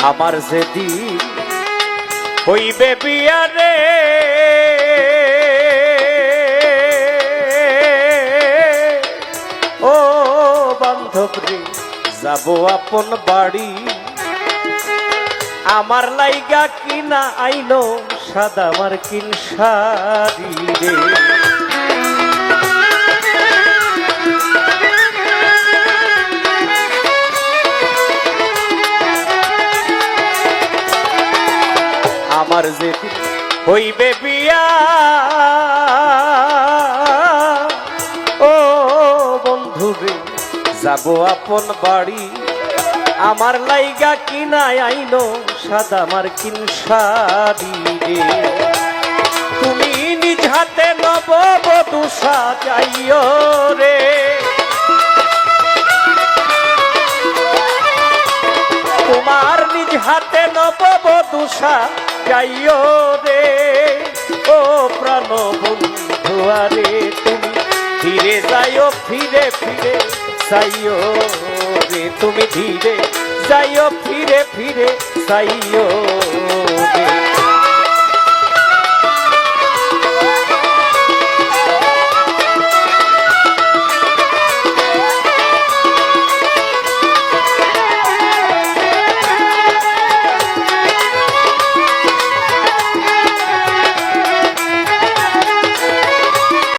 আমার যেদিন হইবে বিয়ারে ও বান্ধব রে যাব আপন বাড়ি আমার লাইগা কিনা আইনো সাদা মার্কিন শাড়ি রে আমার যেদিন হইবে বিয়া ও বন্ধু রে যাব আপন বাড়ি আমার লাইগা কিনায় আইনো সাদা মার্কিন শাড়ি রে তুমি নিজ হাতে নববধূ সাজাইও রে তোমার নিজ হাতে নববধূ সাজাইও রে ও প্রাণ বন্ধু আরে তুমি ধীরে যাইও ফিরে ফিরে যাইও রে তুমি ধীরে যাইও ফিরে ফিরে যাইও